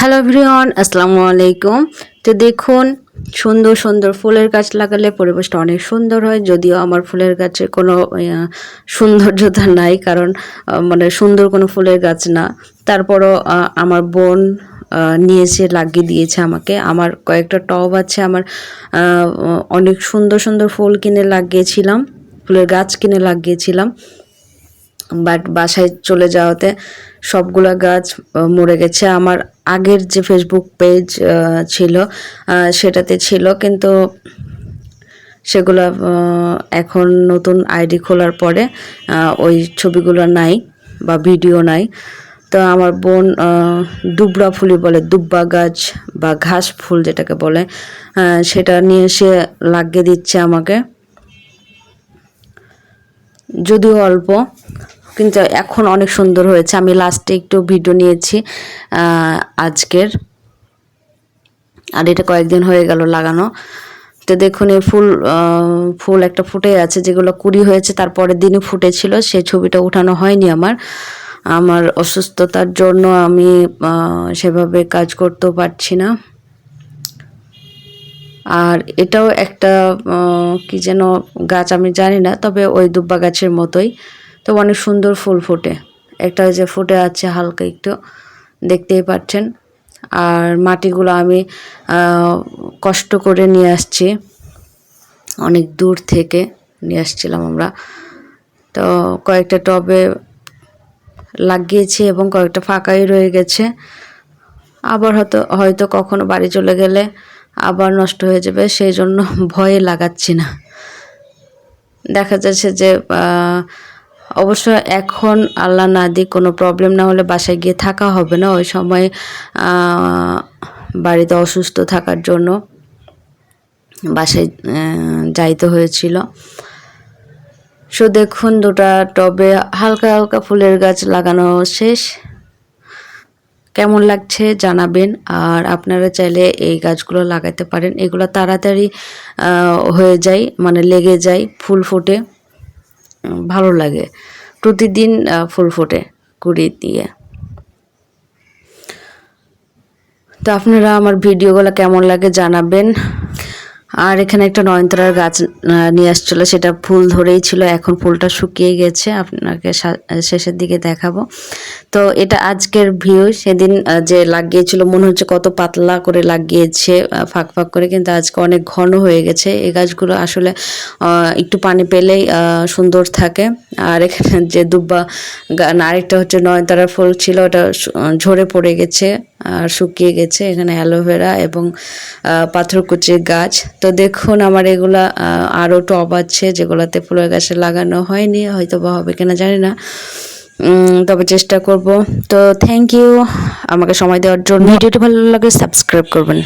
Hello everyone, আসসালামু আলাইকুম। তো দেখুন, সুন্দর সুন্দর ফুলের গাছ লাগালে পরিবেশটা অনেক সুন্দর হয়। যদিও আমার ফুলের গাছে কোনো সৌন্দর্যতা নাই, কারণ মানে সুন্দর কোনো ফুলের গাছ না। তারপরও আমার বোন নিয়েছে, লাগিয়ে দিয়েছে আমাকে। আমার কয়েকটা টব আছে, আমার অনেক সুন্দর সুন্দর ফুল কিনে লাগিয়েছিলাম, ফুলের গাছ কিনে লাগিয়েছিলাম। বাট বাসায় চলে যাওয়াতে সবগুলা গাছ মরে গেছে। আমার আগের যে ফেসবুক পেজ ছিল সেটাতে ছিল, কিন্তু সেগুলো এখন নতুন আইডি খোলার পরে ওই ছবিগুলো নাই বা ভিডিও নাই। তো আমার বোন দুবরা ফুলই বলে, দুব্বা গাছ বা ঘাস ফুল যেটাকে বলে, সেটা নিয়ে এসে লাগিয়ে দিচ্ছে আমাকে। যদিও অল্প, কিন্তু এখন অনেক সুন্দর হয়েছে। আমি লাস্টে একটু ভিডিও নিয়েছি আজকের, আর এটা কয়েকদিন হয়ে গেল লাগানো। তো দেখুন, এই ফুল একটা ফুটে আছে, যেগুলো কুড়ি হয়েছে তারপরের দিনই ফুটেছিল। সেই ছবিটা উঠানো হয়নি আমার অসুস্থতার জন্য। আমি সেভাবে কাজ করতেও পারছি না। আর এটাও একটা কি যেন গাছ, আমি জানি না, তবে ওই দুব্বা গাছের মতোই। তো অনেক সুন্দর ফুল ফোটে। একটা যে ফুটে আছে হালকা একটু, দেখতেই পাচ্ছেন। আর মাটিগুলো আমি কষ্ট করে নিয়ে আসছি, অনেক দূর থেকে নিয়ে আসছিলাম আমরা। তো কয়েকটা টবে লাগিয়েছি এবং কয়েকটা ফাঁকাই রয়ে গেছে। আবার হয়তো কখনো বাড়ি চলে গেলে আবার নষ্ট হয়ে যাবে, সেই জন্য ভয়ে লাগাচ্ছি না। দেখা যাচ্ছে যে অবশ্য এখন আল্লাহ না দিক কোনো প্রবলেম না হলে বাসায় গিয়ে থাকা হবে না। ওই সময় বাড়িতে অসুস্থ থাকার জন্য বাসায় যাইতে হয়েছিল। সো দেখুন, দুটা টবে হালকা হালকা ফুলের গাছ লাগানো শেষ। কেমন লাগছে জানাবেন। আর আপনারা চাইলে এই গাছগুলো লাগাতে পারেন। এগুলো তাড়াতাড়ি হয়ে যায়, মানে লেগে যায়, ফুল ফোটে, ভালো লাগে। প্রতিদিন ফুল ফোটে কুড়ি দিয়ে। তো আপনারা আমার ভিডিওগুলো কেমন লাগে জানাবেন। আর এখানে একটা নয়নতারার গাছ নিয়ে আসছিল, সেটা ফুল ধরেই ছিল, এখন ফুলটা শুকিয়ে গেছে, আপনাকে শেষের দিকে দেখাবো। তো এটা আজকের ভিউ। সেদিন যে লাগিয়েছিল মনে হচ্ছে কত পাতলা করে লাগিয়েছে, ফাঁক ফাঁক করে, কিন্তু আজকে অনেক ঘন হয়ে গেছে। এই গাছগুলো আসলে একটু পানি পেলেই সুন্দর থাকে। আর এখানে যে দুব্বা আরেকটা হচ্ছে নয়নতারার ফুল ছিল, ওটা ঝরে পড়ে গেছে আর শুকিয়ে গেছে। এখানে অ্যালোভেরা এবং পাথরকুচির গাছ। তো দেখুন, আমার এগুলা আরও টব আছে যেগুলোতে ফুলের গাছে লাগানো হয়নি, হয়তো বা হবে কিনা জানি না, তবে চেষ্টা করব। তো থ্যাংক ইউ আমাকে সময় দেওয়ার জন্য। ভিডিওটি ভালো লাগে সাবস্ক্রাইব করবেন।